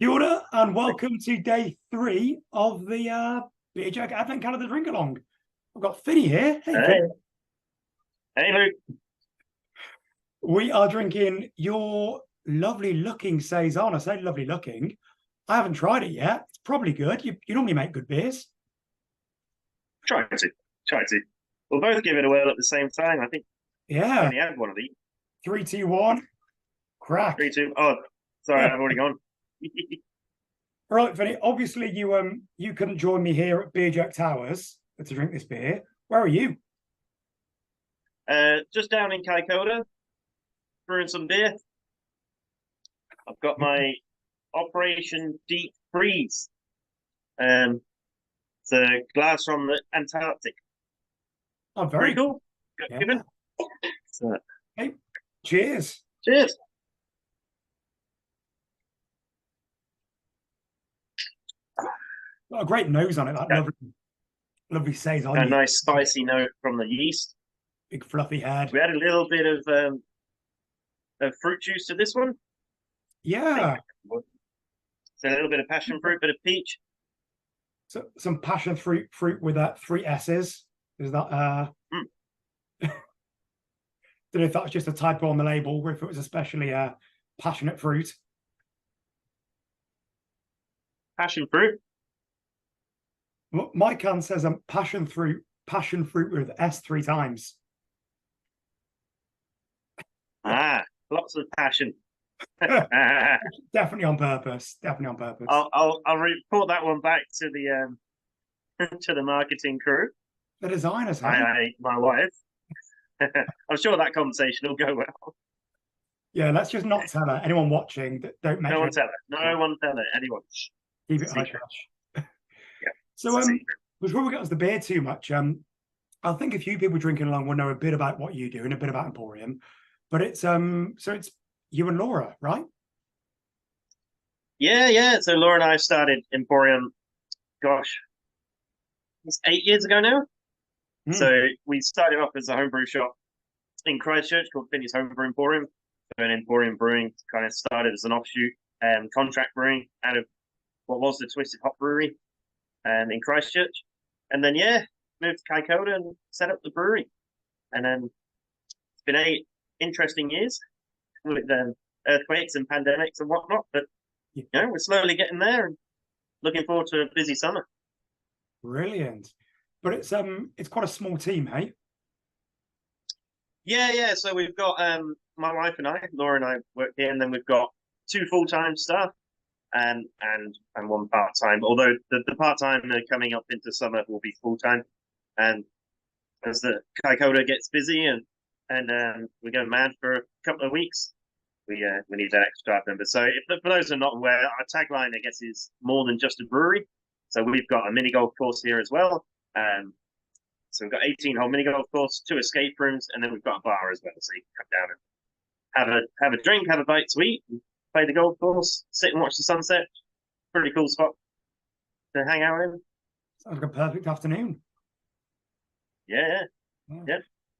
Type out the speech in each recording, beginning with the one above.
Kia ora, and welcome to day 3 of the Beer Jug Advent Calendar Drink Along. I've got Finny here. Hey, Hey, Finn. hey, Luke. We are drinking your lovely looking Saison. I say lovely looking. I haven't tried it yet. It's probably good. You normally make good beers. Try to, try to. We'll both give it a whirl at the same time. I think I Yeah. only had one of these. 3, 2, 1. Crack. 3, 2. Oh, sorry, I've already gone. Right, Finny. Obviously, you couldn't join me here at Beer Jug Towers to drink this beer. Where are you? Just down in Kaikoura, brewing some beer. I've got my Operation Deep Freeze. It's a glass from the Antarctic. Oh, Pretty very cool. yeah. Good. So, Hey, cheers. cheers. Got a great nose on it. That Got lovely Saison. a nice spicy note from the yeast. Big fluffy head. We had a little bit of fruit juice to this one. Yeah. So a little bit of passion fruit, bit of peach. So some passion fruit with 3 S's. Is that don't know if that was just a typo on the label or if it was especially passionate fruit. Passion fruit. My can says passion fruit with S 3 times. Lots of passion. Definitely on purpose. Definitely on purpose. I'll report that one back to the to the marketing crew. The designers, hey? My wife. I'm sure that conversation will go well. Yeah, let's just not tell her. Anyone watching, don't mention. No one tell her. No one tell her. Anyone. Keep it hush hush. Yeah. So before we get into the beer too much, I think a few people drinking along will know a bit about what you do and a bit about Emporium. But it's so it's you and Laura, right? Yeah. So Laura and I started Emporium, gosh, it's 8 years ago now. So we started off as a homebrew shop in Christchurch called Finney's Homebrew Emporium. So an Emporium Brewing kind of started as an offshoot contract brewing out of what was the Twisted Hop Brewery in Christchurch. And then, moved to Kaikoura and set up the brewery. And then it's been 8 interesting years with earthquakes and pandemics and whatnot. But, we're slowly getting there and looking forward to a busy summer. Brilliant. But it's quite a small team, hey? Yeah. So we've got my wife and I, Laura and I work here, and then we've got 2 full-time staff and 1 part-time. Although the part-time coming up into summer will be full-time. And as the Kaikoura gets busy and we go mad for a couple of weeks, we need that extra staff member. So for those who are not aware, our tagline, I guess, is more than just a brewery. So we've got a mini golf course here as well. So we've got 18-hole mini golf course, 2 escape rooms, and then we've got a bar as well. So you can come down and have a drink, have a bite to eat, and play the golf course, sit and watch the sunset. Pretty cool spot to hang out in. Sounds like a perfect afternoon. Yeah.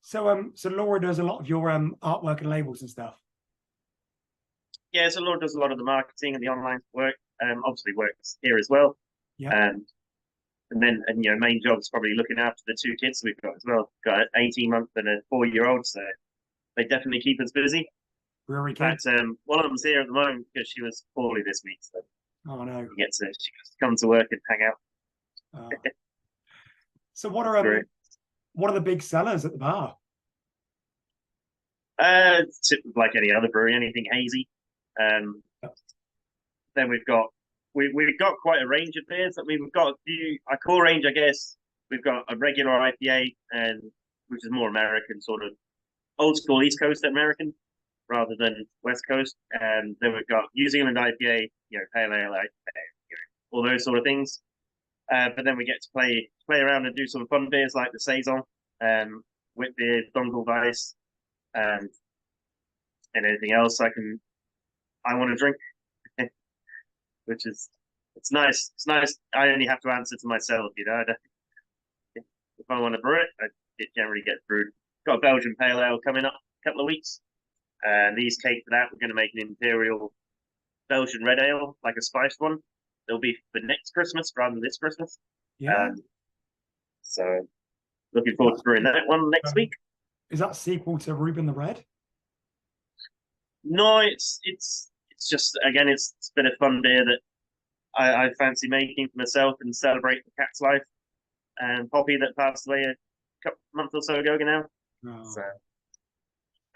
So Laura does a lot of your artwork and labels and stuff. Yeah, so Laura does a lot of the marketing and the online work. Obviously works here as well. Yeah. And main job is probably looking after the 2 kids we've got as well. Got an 18-month and a 4-year-old, so they definitely keep us busy. Brewery In fact, one of them's here at the moment because she was poorly this week, so oh no, she gets to come to work and hang out. So what are the big sellers at the bar? Like any other brewery, anything hazy. Then we've got quite a range of beers. We've got a few. Our core range, I guess, we've got a regular IPA, which is more American, sort of old school East Coast American, rather than West Coast. And then we've got New Zealand IPA, Pale Ale, all those sort of things. But then we get to play around and do some fun beers like the Saison, wheat beer, Dongle Weiss, and anything else I want to drink. Which is it's nice. It's nice. I only have to answer to myself, If I want to brew it generally gets brewed. Got a Belgian Pale Ale coming up in a couple of weeks. And these cake for that, we're going to make an Imperial Belgian red ale, like a spiced one. It'll be for next Christmas rather than this Christmas. Yeah. So looking forward to brewing that one next week. Is that sequel to Reuben the Red? No, it's just again, it's been a fun beer that I fancy making for myself and celebrate the cat's life and Poppy that passed away a couple month or so ago now. Oh. So,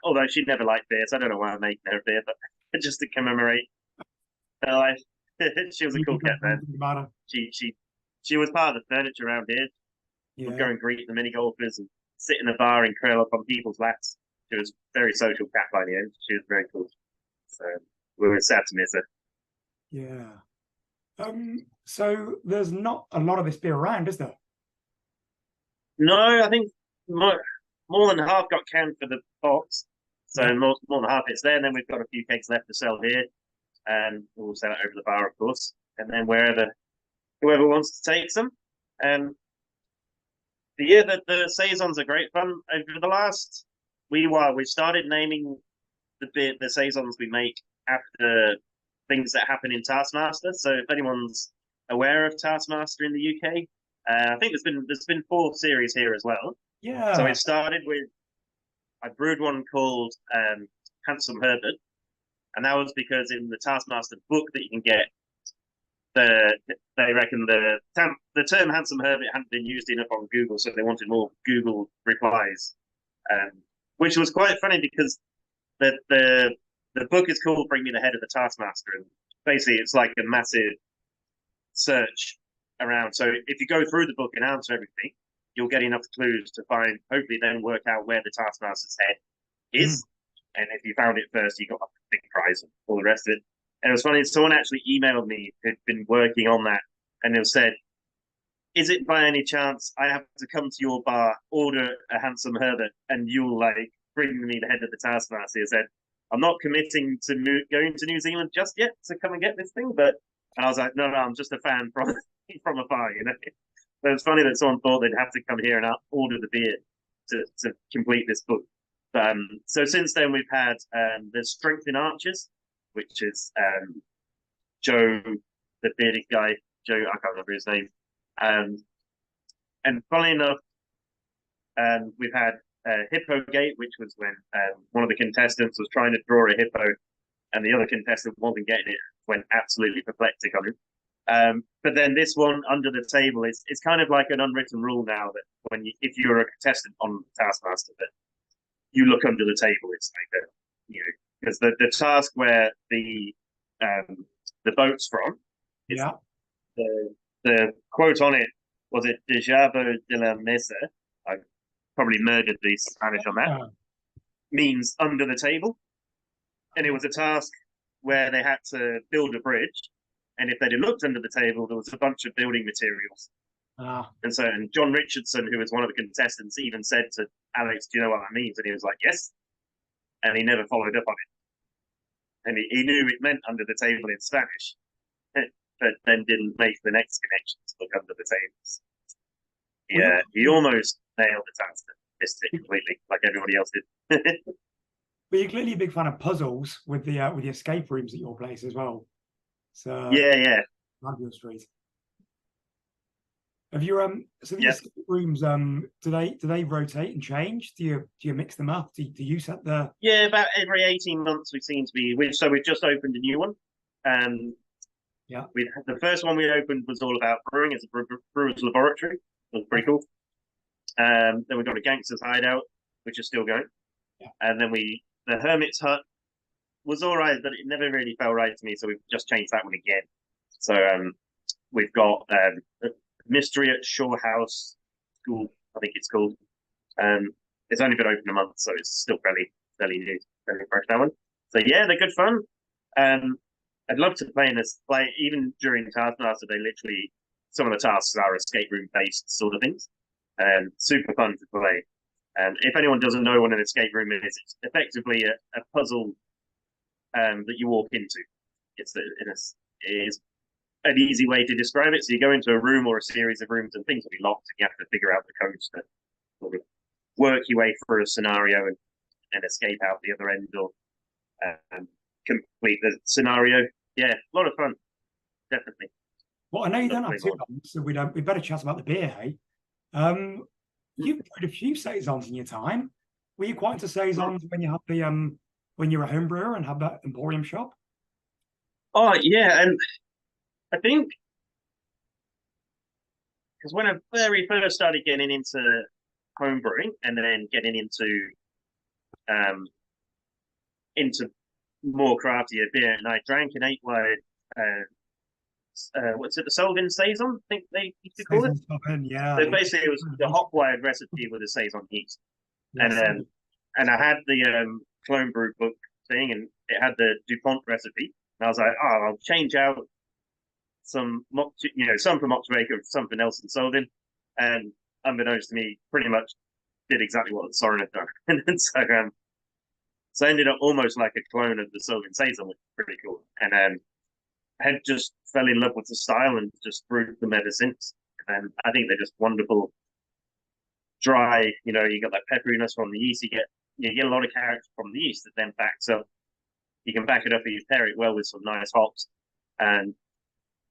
although she never liked beer, so I don't know why I'm making her a beer, but just to commemorate her life. She was a cool cat, man. She was part of the furniture around here. Yeah. We'd go and greet the mini golfers and sit in a bar and curl up on people's laps. She was a very social cat by the end. She was very cool. So we were sad to miss her. Yeah. So there's not a lot of this beer around, is there? No, I think more than half got canned for the box. So Yeah. more than half it's there. And then we've got a few kegs left to sell here. And we'll sell it over the bar, of course. And then whoever wants to take some. The saisons are great fun. Over the last we started naming the saisons we make after things that happen in Taskmaster. So if anyone's aware of Taskmaster in the UK, I think there's been 4 series here as well. Yeah. So it started with I brewed one called Handsome Herbert, and that was because in the Taskmaster book that you can get, they reckon the term handsome Herbert hadn't been used enough on Google, so they wanted more Google replies, which was quite funny because the book is called "Bring Me the Head of the Taskmaster," and basically it's like a massive search around. So if you go through the book and answer everything, you'll get enough clues to find, hopefully, then work out where the Taskmaster's head is. And if you found it first, you got a big prize and all the rest of it. And it was funny, someone actually emailed me who'd been working on that, and it said, is it by any chance I have to come to your bar, order a Handsome Herbert, and you'll like bring me the head of the Taskmaster? He said, I'm not committing to going to New Zealand just yet to come and get this thing, but and I was like, no, I'm just a fan from afar, you know. But it's funny that someone thought they'd have to come here and order the beer to complete this book. So since then, we've had the Strength in Archers, which is Joe, the bearded guy. Joe, I can't remember his name. And funnily enough, we've had Hippo Gate, which was when one of the contestants was trying to draw a hippo, and the other contestant wasn't getting it. Went absolutely apoplectic on him. But then this one, Under the Table, is kind of like an unwritten rule now that if you're a contestant on Taskmaster, that you look under the table. It's like because the task where the boat's from, yeah, the quote on it was it Dejavu de la Mesa. I probably murdered the Spanish on that. Means under the table, and it was a task where they had to build a bridge, and if they'd looked under the table, there was a bunch of building materials. And John Richardson, who was one of the contestants, even said to Alex, do you know what that means? And he was like, yes. And he never followed up on it. And he knew it meant under the table in Spanish, but then didn't make the next connection to look under the tables. Yeah, he almost nailed the task, missed it completely, like everybody else did. But you're clearly a big fan of puzzles with the escape rooms at your place as well. So yeah. Your street. Have you so the escape rooms do they rotate and change? Do you mix them up? Do you set the about every 18 months we seem to be we've just opened a new one. The first one we opened was all about brewing. It's a brewer's laboratory. It was pretty cool. Then we got a gangster's hideout, which is still going. And then the Hermit's Hut was all right, but it never really felt right to me, so we've just changed that one again. So we've got Mystery at Shore House School, I think it's called. It's only been open a month, so it's still fairly new, fairly fresh, that one. So yeah, they're good fun. I'd love to play in this play even during Taskmaster. They literally, some of the tasks are escape room based sort of things, and super fun to play. If anyone doesn't know what an escape room is, it's effectively a puzzle that you walk into. It is an easy way to describe it. So you go into a room or a series of rooms, and things will be locked, and you have to figure out the codes to sort of work your way through a scenario and escape out the other end, or complete the scenario Yeah, a lot of fun, definitely. Well, I know you don't have Lovely too mod. long, so we better chat about the beer, hey? You've played a few saisons in your time. Were you quite into saisons when you had the when you were a home brewer and had that Emporium shop? Oh yeah, and I think because when I very first started getting into homebrewing and then getting um into more craftier beer, and I drank an 8 wide what's it, the Solvin Saison, I think they used to call it. Saisons top in, yeah. So basically, it was the hot wired recipe with a Saison yeast, and Yes. um, and I had the clone brew book thing, and it had the DuPont recipe, and I was like, oh, I'll change out some, some from Moxmaker, something else in Solvin, and unbeknownst to me, pretty much did exactly what Soren had done, and so I ended up almost like a clone of the Solvin Saison, which is pretty cool, and had just fell in love with the style and just brewed them ever since. And I think they're just wonderful, dry. You got that pepperiness from the yeast. You get a lot of character from the yeast that then backs up. You can back it up and you pair it well with some nice hops, and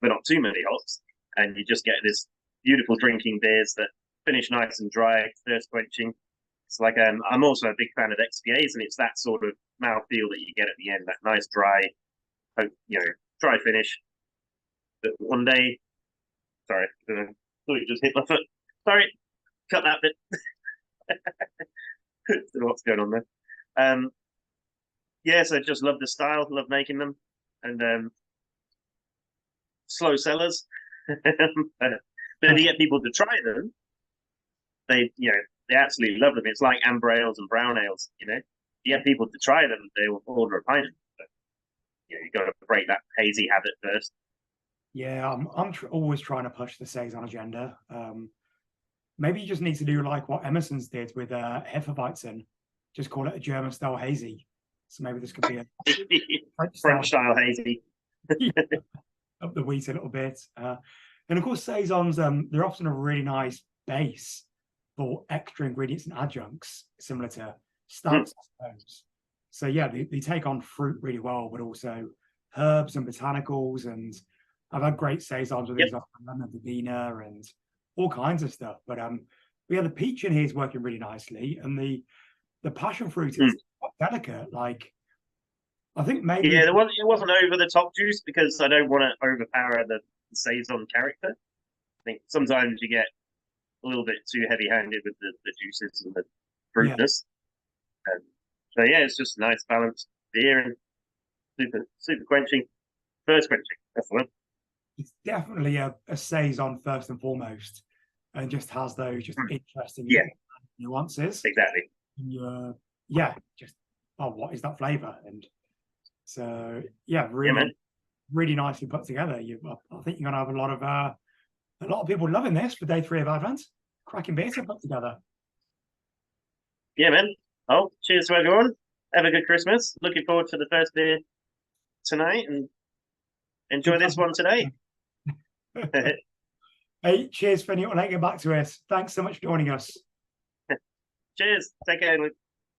but not too many hops, and you just get this beautiful drinking beers that finish nice and dry, thirst quenching. It's like I'm also a big fan of XPAs, and it's that sort of mouthfeel that you get at the end, that nice dry, dry finish. But one day, sorry, I thought you just hit my foot. Sorry, cut that bit. Don't know what's going on there. Yeah, so just love the style, love making them, and slow sellers. But if you get people to try them, they absolutely love them. It's like amber ales and brown ales. You get people to try them, they will order a pint. But, you got to break that hazy habit first. Yeah, I'm always trying to push the saison agenda. Maybe you just need to do like what Emerson's did with Hefeweizen, just call it a German style hazy. So maybe this could be a French style hazy. Up the wheat a little bit. And of course, saisons, they're often a really nice base for extra ingredients and adjuncts, similar to stouts, I suppose. So yeah, they take on fruit really well, but also herbs and botanicals. And I've had great saisons with these, like lemon verbena and all kinds of stuff. But yeah, the peach in here is working really nicely, and the passion fruit is quite delicate. Like, I think maybe it wasn't over the top juice because I don't want to overpower the saison character. I think sometimes you get a little bit too heavy-handed with the juices and the fruitness. So yeah, it's just a nice balanced beer and super quenching, first quenching. That's the one. It's definitely a saison first and foremost, and just has those just interesting nuances. Exactly. And you're just what is that flavor? And so really nicely put together. I think you're gonna have a lot of people loving this for day 3 of Advent. Cracking beer to put together. Yeah, man. Oh, cheers to everyone. Have a good Christmas. Looking forward to the first beer tonight, and enjoy this one today. Hey, cheers, Finny. I'll let you get back to us. Thanks so much for joining us. Cheers. Take care.